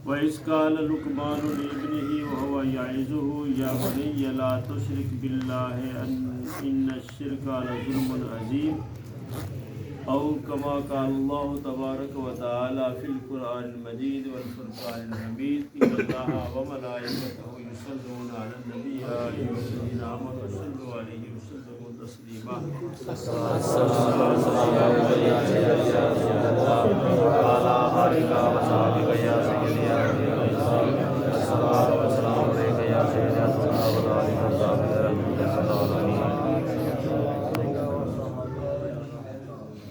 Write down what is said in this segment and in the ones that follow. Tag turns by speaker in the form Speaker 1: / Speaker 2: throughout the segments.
Speaker 1: وَإِذْ قَالَ لُقْمَانُ لِابْنِهِ وَهُوَ يَعِظُهُ يَا بَنِيَّ لَا تُشْرِكْ بِاللَّهِ إِنَّ الشِّرْكَ لَظُلْمٌ عَظِيمٌ أو كما قال الله تبارك وتعالى في القرآن المجيد والفرقان الحميد إن الله وملائكته يصلون على النبي يا أيها الذين آمنوا صلوا عليه وسلموا تسليما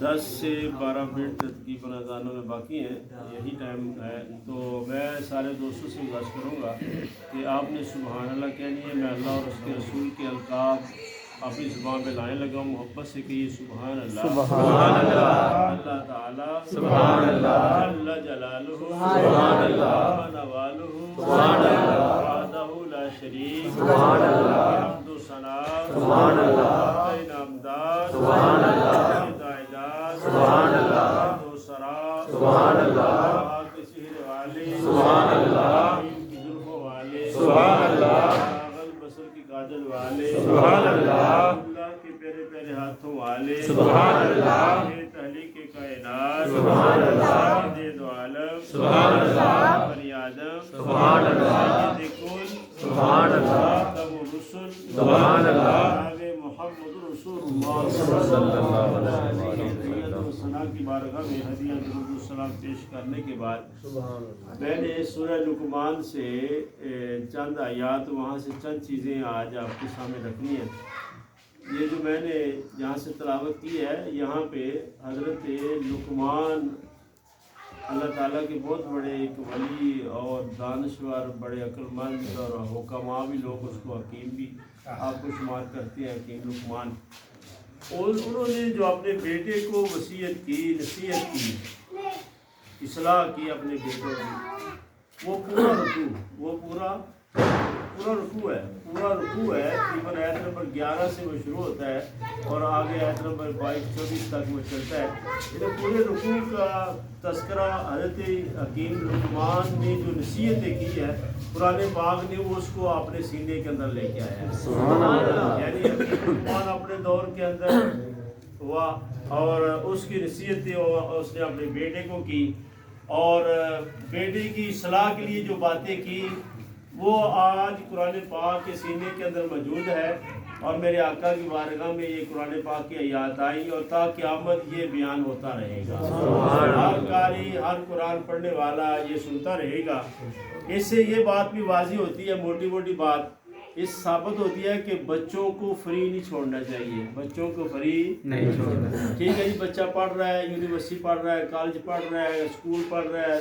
Speaker 1: دس سے 12 منٹ تقریباً اذانوں میں باقی ہیں، یہی ٹائم ہے، تو میں سارے دوستوں سے گزارش کروں گا کہ آپ نے سبحان اللہ کہنی ہے۔ میں اللہ اور اس کے رسول کے القاب اپنی زبان پہ لانے لگا ہوں، محبت سے کہیے سبحان اللہ، سبحان اللہ، اللہ تعالیٰ سبحان اللہ، جل جلالہ سبحان اللہ، نوالہ سبحان اللہ، وحدہ لا شریک سبحان اللہ، حمد و ثنا سبحان اللہ، نامدار سبحان اللہ، سبحان اللہ، سبحان اللہ، کے سحر والے سبحان اللہ، کی زلفوں والے سبحان اللہ، بصر کی کاجل والے سبحان اللہ، اللہ کے پیارے پیارے ہاتھوں والے سبحان اللہ، تحلیق کائنات سبحان اللہ، سید عالم سبحان اللہ، بنی آدم سبحان اللہ، سید کل سبحان اللہ، تب رسل سبحان اللہ، محمد رسول اللہ صلی اللہ علیہ وسلم کی بارگاہ میں ہدیہ درود السلام پیش کرنے کے بعد میں نے سورہ لقمان سے چند آیات، وہاں سے چند چیزیں آج آپ کے سامنے رکھنی ہیں۔ یہ جو میں نے یہاں سے تلاوت کی ہے، یہاں پہ حضرت لقمان اللہ تعالیٰ کے بہت بڑے ایک ولی اور دانشور، بڑے عقل مند اور حکماء بھی لوگ اس کو حکیم بھی آپ کو شمار کرتے ہیں، حکیم لقمان، اور انہوں نے جو اپنے بیٹے کو وصیت کی، نصیحت کی، اصلاح کی اپنے بیٹوں کی، وہ پورا رکوع ہے، تقریباً آیت نمبر 11 سے وہ شروع ہوتا ہے اور آگے آیت نمبر 22-24 تک وہ چلتا ہے۔ یہ پورے رکوع کا تذکرہ حضرت حکیم لقمان نے جو نصیحتیں کی ہے، قرآن پاک نے وہ اس کو اپنے سینے کے اندر لے کے آیا ہے، یعنی حکیم لقمان اپنے دور کے اندر ہوا اور اس کی نصیحتیں اس نے اپنے بیٹے کو کی، اور بیٹے کی اصلاح کے لیے جو باتیں کی وہ آج قرآن پاک کے سینے کے اندر موجود ہے، اور میرے آقا کی بارگاہ میں یہ قرآن پاک کی آیات آئی اور تا قیامت یہ بیان ہوتا رہے گا، ہر قاری، ہر قرآن پڑھنے والا یہ سنتا رہے گا۔ اس سے یہ بات بھی واضح ہوتی ہے، موٹی موٹی بات اس ثابت ہوتی ہے کہ بچوں کو فری نہیں چھوڑنا چاہیے، بچوں کو فری نہیں چھوڑنا۔ ٹھیک ہے جی، بچہ پڑھ رہا ہے، یونیورسٹی پڑھ رہا ہے، کالج پڑھ رہا ہے، اسکول پڑھ رہا ہے،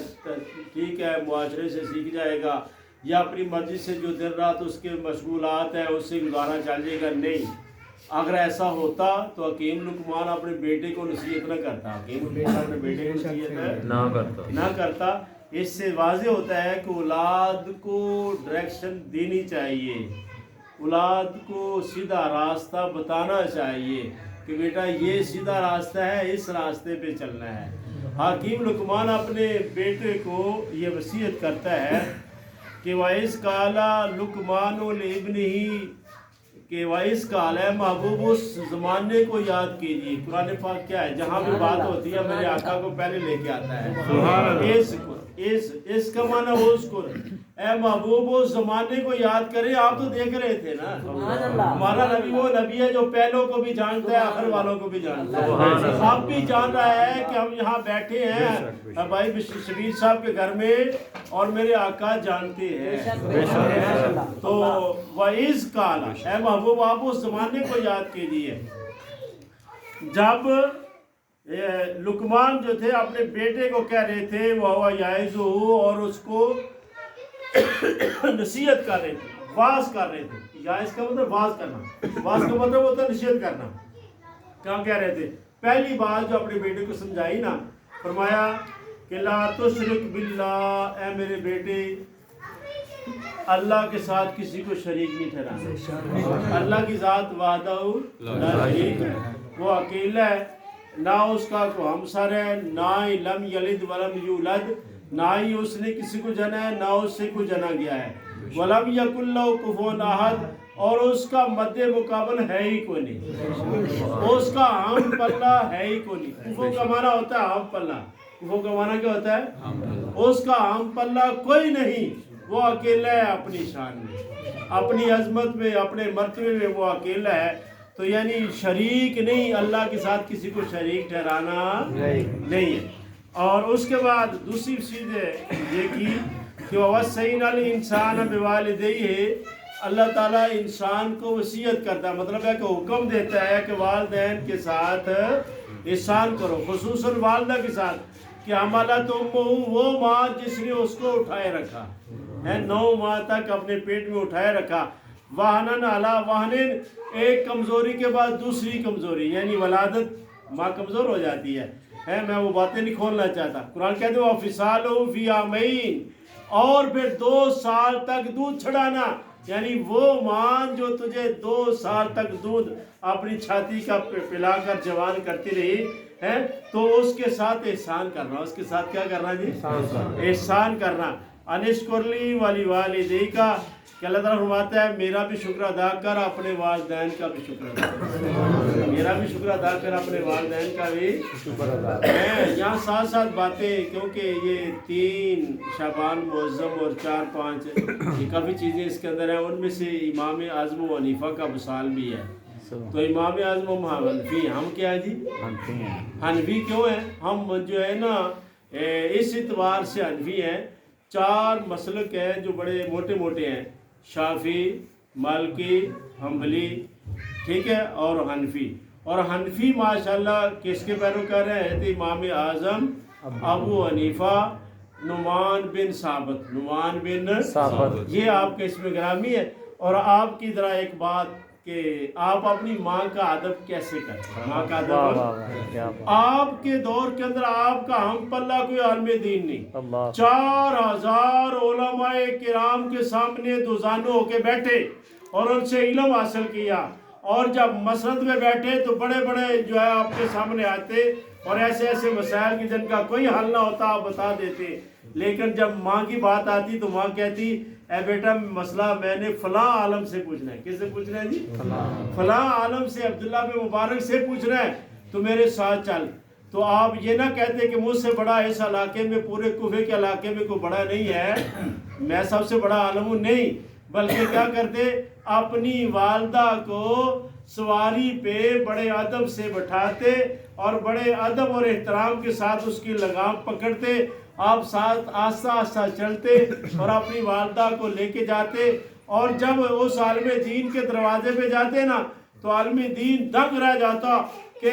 Speaker 1: ٹھیک ہے، معاشرے سے سیکھ جائے گا، یا اپنی مرضی سے جو دن رات اس کے مشغولات ہیں اس سے گزارا چل جائے گا، نہیں۔ اگر ایسا ہوتا تو حکیم لقمان اپنے بیٹے کو نصیحت نہ کرتا، حکیم لقمان اپنے بیٹے کو نصیحت نہ کرتا۔ اس سے واضح ہوتا ہے کہ اولاد کو ڈائریکشن دینی چاہیے، اولاد کو سیدھا راستہ بتانا چاہیے کہ بیٹا یہ سیدھا راستہ ہے، اس راستے پہ چلنا ہے۔ حکیم لقمان اپنے بیٹے کو یہ وصیت کرتا ہے کہ وَإِذْ قَالَ لُقْمَانُ لِابْنِهِ، کہ وَإِذْ قَالَ، محبوب اس زمانے کو یاد کیجیے۔ قرآن پاک کیا ہے، جہاں بھی بات ہوتی ہے میرے آقا کو پہلے لے کے آتا ہے، اس کا معنی وہ اذکر، اے محبوب اس زمانے کو یاد کریں۔ آپ تو دیکھ رہے تھے نا، ہمارا نبی وہ نبی ہے جو پہلوں کو بھی جانتا ہے، آخر والوں کو بھی جانتا ہے۔ آپ بھی جان رہا ہے کہ ہم یہاں بیٹھے ہیں بھائی شبیر صاحب کے گھر میں، اور میرے آقا جانتے ہیں۔ تو وَإِذْ قَالَ، اے محبوب آپ اس زمانے کو یاد کیجیے جب لقمان جو تھے اپنے بیٹے کو کہہ رہے تھے، وَهُوَ يَعِظُهُ، اور اس کو نصیحت کر رہے تھے، واعظ کر رہے تھے۔ یعظ کا مطلب واعظ کرنا، واعظ کا مطلب ہوتا ہے نصیحت کرنا۔ کیا کہہ رہے تھے؟ پہلی بات جو اپنے بیٹے کو سمجھائی نا، فرمایا کہ لا تشرک باللہ، اے میرے بیٹے اللہ کے ساتھ کسی کو شریک نہیں ٹھہرانا۔ اللہ کی ذات وحدہ لا شریک ہے، وہ اکیلا ہے، نہ اس کا کوئی ہمسر ہے، نہ ہی لم یلد ولم یولد، نہ ہی اس نے کسی کو جنا ہے، نہ اس سے کوئی جنا گیا ہے۔ وَلَمْ يَكُنْ لَهُ كُفُوًا أَحَدٌ، اور اس کا مد مقابل ہے ہی کوئی نہیں، اس کا ہم پلہ ہے ہی کوئی نہیں۔ کفو کا معنی ہوتا ہے ہم پلہ، کفو کا معنی کیا ہوتا ہے؟ اس کا ہم پلہ کوئی نہیں، وہ اکیلا ہے اپنی شان میں، اپنی عظمت میں، اپنے مرتبے میں وہ اکیلا ہے۔ تو یعنی شریک نہیں، اللہ کے ساتھ کسی کو شریک ٹھہرانا نہیں ہے۔ اور اس کے بعد دوسری چیز ہے یہ کہ وَوَصَّيْنَا الْإِنسَانَ بِوَالِدَيْهِ، اللہ تعالیٰ انسان کو وصیت کرتا ہے، مطلب ہے کہ حکم دیتا ہے کہ والدین کے ساتھ احسان کرو، خصوصاً والدہ کے ساتھ، کہ حملت امہ، وہ ماں جس نے اس کو اٹھائے رکھا ہے، 9 ماہ تک اپنے پیٹ میں اٹھائے رکھا، وہنن علی وہنن، ایک کمزوری کے بعد دوسری کمزوری، یعنی ولادت ماں کمزور ہو جاتی ہے۔ میں وہ باتیں نہیں کھولنا چاہتا۔ قرآن کہتے ہیں وَفِصَالُهُ فِي عَامَيْنِ، اور پھر 2 سال تک دودھ چھڑانا، یعنی وہ ماں جو تجھے 2 سال تک دودھ اپنی چھاتی کا پلا کر جوان کرتی رہی ہے، تو اس کے ساتھ احسان کرنا، اس کے ساتھ کیا کرنا جی؟ احسان کرنا۔ انشکر لی ولی والدیک، کہ اللہ تعالیٰ فرماتا ہے میرا بھی شکر ادا کر، اپنے والدین کا بھی شکر ادا کر، میرا بھی شکر ادا کر، اپنے والدین کا بھی شکر ادا کر۔ یہاں ساتھ ساتھ باتیں، کیونکہ یہ 3 شعبان معظم اور 4-5 یہ کافی چیزیں اس کے اندر ہیں، ان میں سے امام اعظم و حنیفہ کا مثال بھی ہے۔ تو امام اعظم و حنفی، ہم کیا ہے جی؟ حنفی کیوں ہیں؟ ہم جو ہے نا اس اعتبار سے حنفی ہیں، 4 مسلک ہیں جو بڑے موٹے موٹے ہیں، شافعی، مالکی، حنبلی، ٹھیک ہے، اور حنفی۔ اور حنفی ماشاءاللہ کس کے پیروکار ہیں؟ حضرت امام اعظم ابو حنیفہ نعمان بن ثابت، نعمان بن ثابت، یہ آپ کے اسم گرامی ہے۔ اور آپ کی ذرا ایک بات کہ آپ اپنی ماں کا ادب کیسے کرتے ہیں؟ ماں کا ادب، آپ کے دور کے اندر آپ کا ہم پلہ کوئی عالم دین نہیں، 4000 علماء کرام کے سامنے دوزانو ہو کے بیٹھے اور ان سے علم حاصل کیا، اور جب مسند میں بیٹھے تو بڑے بڑے جو ہے آپ کے سامنے آتے اور ایسے ایسے مسائل کی جن کا کوئی حل نہ ہوتا آپ بتا دیتے، لیکن جب ماں کی بات آتی تو ماں کہتی اے بیٹا مسئلہ میں نے فلاں عالم سے پوچھنا ہے۔ کس سے پوچھنا ہے جی؟ فلاں عالم سے، عبداللہ بن مبارک سے پوچھنا ہے، تو میرے ساتھ چل۔ تو آپ یہ نہ کہتے کہ مجھ سے بڑا اس علاقے میں، پورے کوفے کے علاقے میں کوئی بڑا نہیں ہے، میں سب سے بڑا عالم ہوں، نہیں، بلکہ کیا کرتے؟ اپنی والدہ کو سواری پہ بڑے ادب سے بٹھاتے اور بڑے ادب اور احترام کے ساتھ اس کی لگام پکڑتے، آپ ساتھ آہستہ آہستہ چلتے اور اپنی والدہ کو لے کے جاتے، اور جب اس عالم دین کے دروازے پہ جاتے نا تو عالم دین دنگ رہ جاتا کہ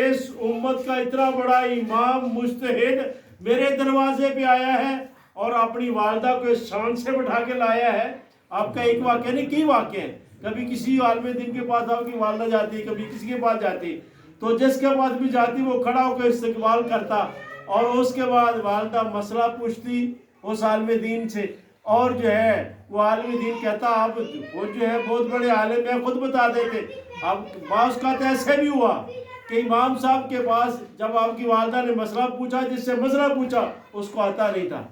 Speaker 1: اس امت کا اتنا بڑا امام مجتہد میرے دروازے پہ آیا ہے اور اپنی والدہ کو اس شان سے بٹھا کے لایا ہے۔ آپ کا ایک واقعہ نہیں، کئی واقعے ہیں، کبھی کسی عالم دین کے پاس آپ کی والدہ جاتی، کبھی کسی کے پاس جاتی، تو جس کے پاس بھی جاتی وہ کھڑا ہو کے استقبال کرتا، اور اس کے بعد والدہ مسئلہ پوچھتی اس عالم دین سے، اور جو ہے وہ عالم دین کہتا آپ وہ جو ہے بہت بڑے عالم ہیں، خود بتا دیتے۔ اب بعض کا تو ایسے بھی ہوا کہ امام صاحب کے پاس جب آپ کی والدہ نے مسئلہ پوچھا، جس سے مسئلہ پوچھا اس کو آتا نہیں تھا،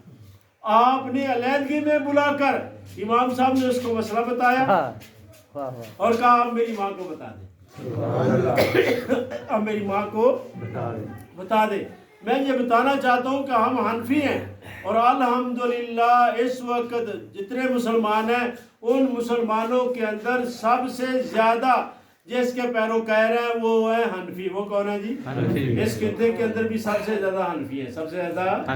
Speaker 1: آپ نے علیحدگی میں بلا کر امام صاحب نے اس کو مسئلہ بتایا اور کہا آپ میری ماں کو بتا دیں، اب میری ماں کو بتا دیں۔ میں یہ بتانا چاہتا ہوں کہ ہم حنفی ہیں، اور الحمدللہ اس وقت جتنے مسلمان ہیں ان مسلمانوں کے اندر سب سے زیادہ جس کے پیروکار ہیں وہ ہے حنفی۔ وہ کون ہے جی؟ اس خطے کے اندر بھی سب سے زیادہ حنفی ہیں، سب سے زیادہ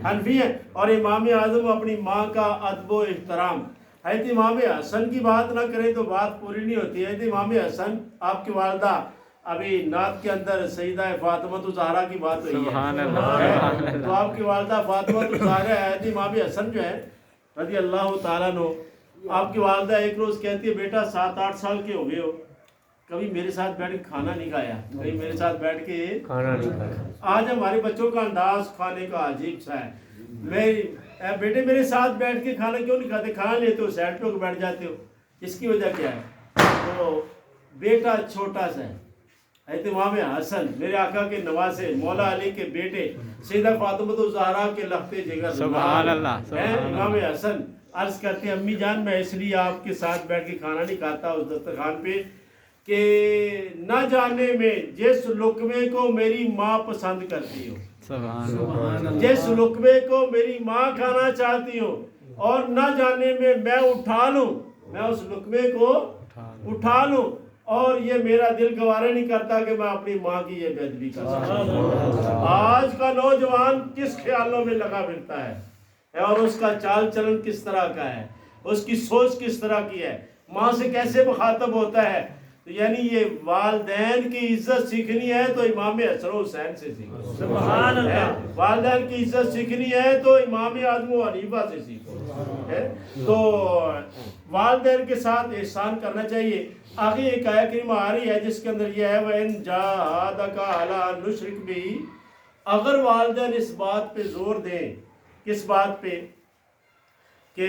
Speaker 1: حنفی ہیں۔ اور امام اعظم اپنی ماں کا ادب و احترام، حضرت امام حسن کی بات نہ کریں تو بات پوری نہیں ہوتی ہے۔ حضرت امام حسن آپ کی والدہ، ابھی نعت کے اندر سیدہ فاطمہ الزہرا کی بات ہوئی ہے، تو آپ کی والدہ فاطمہ الزہرا ہے، حضرت امام حسن جو ہے رضی اللہ تعالیٰ عنہ، آپ کی والدہ ایک روز کہتی ہے بیٹا 7-8 سال کے ہو گئے ہو، کبھی میرے ساتھ بیٹھ کے کھانا نہیں کھایا، کبھی میرے ساتھ بیٹھ کے کھانا نہیں کھایا۔ آج ہمارے بچوں کا انداز کھانے کا عجیب سا ہے، بیٹے میرے ساتھ بیٹھ کے کھانا کیوں نہیں کھاتے، کھانا لیتے ہو سیٹ پہ بیٹھ جاتے ہو، اس کی وجہ کیا ہے؟ تو بیٹا چھوٹا سا ہے حضرت امام حسن میرے آقا کے نواسے مولا علی کے بیٹے سیدہ فاطمہ الزہرا کے لختے جگر
Speaker 2: سبحان اللہ
Speaker 1: امام حسن عرض کرتے ہیں امی جان میں اس لیے آپ کے ساتھ بیٹھ کے کھانا نہیں کھاتا اس دسترخوان پہ کہ نہ جانے میں جس لقمے کو میری ماں پسند کرتی ہو،
Speaker 2: سبحان اللہ،
Speaker 1: جس لقمے کو میری ماں کھانا چاہتی ہو اور نہ جانے میں اٹھا لوں، میں اس لقمے کو اٹھا لوں اور یہ میرا دل گوارا نہیں کرتا کہ میں اپنی ماں کی یہ بے ادبی کر سکوں۔ آج کا نوجوان کس خیالوں میں لگا پھرتا ہے اور اس کا چال چلن کس طرح کا ہے، اس کی سوچ کس طرح کی ہے، ماں سے کیسے مخاطب ہوتا ہے۔ تو یعنی یہ والدین کی عزت سیکھنی ہے تو امام حسن و حسین سے سیکھو، سبحان اللہ۔ والدین کی عزت سیکھنی ہے تو امام اعظم و حنیفہ سے سیکھو۔ تو والدین کے ساتھ احسان کرنا چاہیے۔ آگے ایک آیت کریمہ آ رہی ہے جس کے اندر یہ ہے وَإِن جَاهَدَكَ عَلَىٰ أَن نُشْرِكَ بِهِ، اگر والدین اس بات پہ زور دیں، کس بات پہ کہ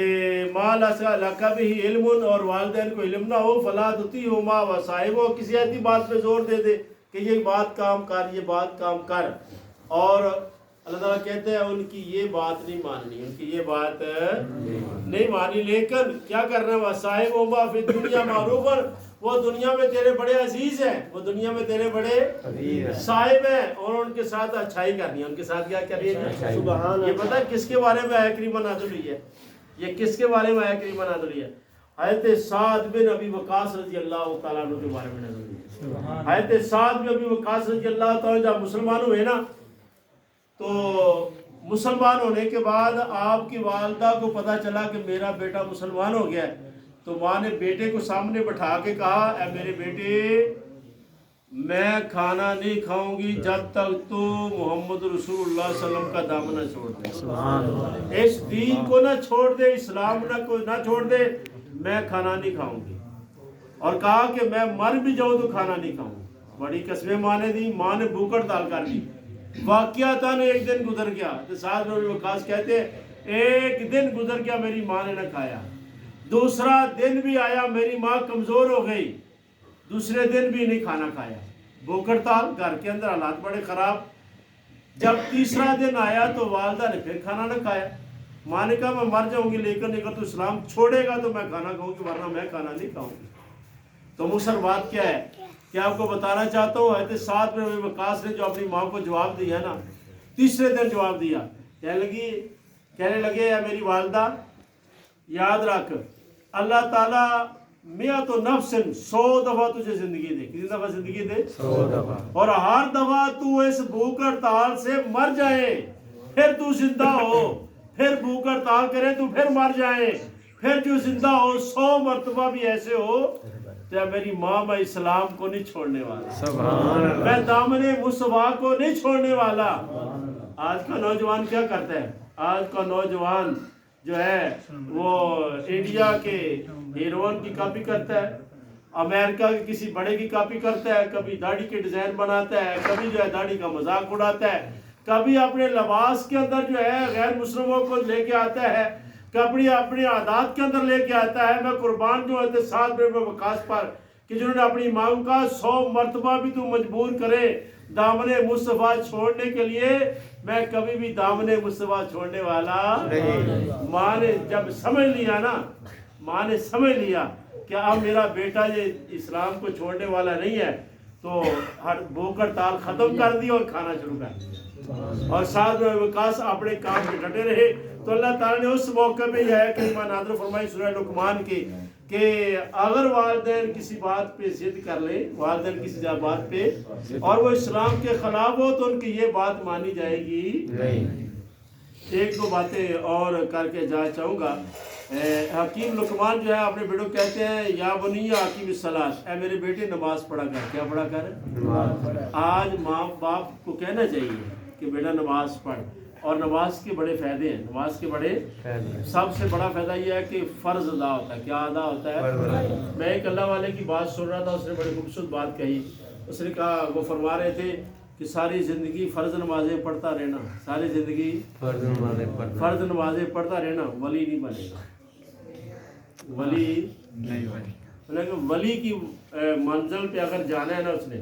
Speaker 1: مَا لَيْسَ لَكَ بِهِ عِلْمٌ، اور والدین کو علم نہ ہو، فَلَا تُطِعْهُمَا وَصَاحِبْهُمَا، کسی ایسی بات پہ زور دے دے کہ یہ بات کام کر، یہ بات کام کر، اور اللہ تعالیٰ کہتے ہیں ان کی یہ بات نہیں ماننی، ان کی یہ بات نہیں مانی، لیکن کیا کرنا ہے وَصَاحِبْهُمَا فِي الدُّنْيَا مَعْرُوفًا، وہ دنیا میں تیرے بڑے عزیز ہیں، وہ دنیا میں تیرے بڑے صاحب ہیں، اور ان کے ساتھ اچھائی کرنی ہے، ان کے ساتھ کیا کرنی ہے، سبحان۔ یہ پتہ ہے کس کے بارے میں آیت کریمہ نازل ہوئی ہے؟ یہ کس کے بارے میں آیت کریمہ نازل ہوئی ہے؟ حضرت سعد بن ابی وقاص رضی اللہ تعالیٰ عنہ کے بارے میں نازل ہوئی ہے۔ حضرت سعد بن ابی وقاص رضی اللہ تعالیٰ جب مسلمان ہوئے نا، تو مسلمان ہونے کے بعد آپ کی والدہ کو پتہ چلا کہ میرا بیٹا مسلمان ہو گیا ہے، تو ماں نے بیٹے کو سامنے بٹھا کے کہا اے میرے بیٹے میں کھانا نہیں کھاؤں گی جب تک تو محمد رسول اللہ صلی اللہ علیہ وسلم کا دامن نہ چھوڑ دے، اس دین کو نہ چھوڑ دے، اسلام نہ چھوڑ دے، میں کھانا نہیں کھاؤں گی، اور کہا کہ میں مر بھی جاؤں تو کھانا نہیں کھاؤں گی۔ بڑی قسمیں ماں نے دی، ماں نے بھوک ہڑتال کر لی۔ واقعتاً ایک دن گزر گیا، تو سعد بن ابی وقاص کہتے ہیں ایک دن گزر گیا میری ماں نے نہ کھایا، دوسرا دن بھی آیا میری ماں کمزور ہو گئی، دوسرے دن بھی نہیں کھانا کھایا، بھوک ہڑتال، گھر کے اندر حالات بڑے خراب۔ جب تیسرا دن آیا تو والدہ نے پھر کھانا نہ کھایا، ماں نے کہا میں مر جاؤں گی لیکن اگر تو اسلام چھوڑے گا تو میں کھانا کھاؤں گی ورنہ میں کھانا نہیں کھاؤں گی۔ تو مصر بات کیا ہے کہ آپ کو بتانا چاہتا ہوں، حضرت سعد بن ابی وقاص نے جو اپنی ماں کو جواب دیا نا، تیسرے دن جواب دیا، کہنے لگے اے میری والدہ یاد رکھ اللہ تعالیٰ میت و نفس 100 دفعہ تجھے زندگی دے، کتنی دفعہ زندگی دے؟ 100 دفعہ، اور ہر دفعہ تو اس بھوک ہڑتال سے مر جائے پھر تو زندہ ہو، پھر بھوک ہڑتال کرے تو پھر مر جائے، پھر جو زندہ ہو 100 مرتبہ بھی ایسے ہو تو میری ماں میں اسلام کو نہیں چھوڑنے والا، میں دامن مصطفیٰ کو نہیں چھوڑنے والا۔ آج کا نوجوان کیا کرتا ہے؟ آج کا نوجوان جو ہے وہ انڈیا کے ہیروئن کی کاپی کرتا ہے، امریکہ کے کسی بڑے کی کاپی کرتا ہے، کبھی داڑھی کے ڈیزائن بناتا ہے، کبھی جو ہے داڑھی کا مذاق اڑاتا ہے، کبھی اپنے لباس کے اندر جو ہے غیر مسلموں کو لے کے آتا ہے، کبھی اپنی عادات کے اندر لے کے آتا ہے۔ میں قربان جو ہے سعد بن ابی وقاص پر کہ جنہوں نے اپنی ماں کا 100 مرتبہ بھی تو مجبور کرے دامن مصطفیٰ چھوڑنے کے لیے، میں کبھی بھی دامن مصطفیٰ چھوڑنے والا نہیں۔ ماں نے جب سمجھ لیا نا، ماں نے سمجھ لیا کہ اب میرا بیٹا یہ اسلام کو چھوڑنے والا نہیں ہے، تو ہر بھوک ہڑتال ختم کر دی اور کھانا شروع کر دیا، اور سعد بن ابی وقاص اپنے کام پہ ڈٹے رہے۔ تو اللہ تعالیٰ نے اس موقع پہ یہ ہے کہ نازل فرمائی سورہ لقمان کی کہ اگر والدین کسی بات پہ ضد کر لیں، والدین کسی بات پہ اور وہ اسلام کے خلاف ہو تو ان کی یہ بات مانی جائے گی نہیں۔ ایک دو باتیں اور کر کے جا چاہوں گا۔ حکیم لقمان جو ہے اپنے بیٹوں کہتے ہیں یا بنی حکیم الصلاۃ، اے میرے بیٹے نماز پڑھا کر، کیا پڑھا کر؟ آج ماں باپ کو کہنا چاہیے کہ بیٹا نماز پڑھ، اور نماز کے بڑے فائدے ہیں، نماز کے بڑے سب سے بڑا فائدہ یہ ہے کہ فرض ادا ہوتا ہے۔ کیا ادا ہوتا ہے؟ میں ایک اللہ والے کی بات سن رہا تھا، اس نے بڑی خوبصورت بات کہی، اس نے کہا وہ فرما رہے تھے کہ ساری زندگی فرض نمازیں پڑھتا رہنا، ساری زندگی فرض نمازیں پڑھتا رہنا ولی نہیں بنے گا، ولی نہیں بنے گا۔ ولی کی منزل پہ اگر جانا ہے نا اس نے،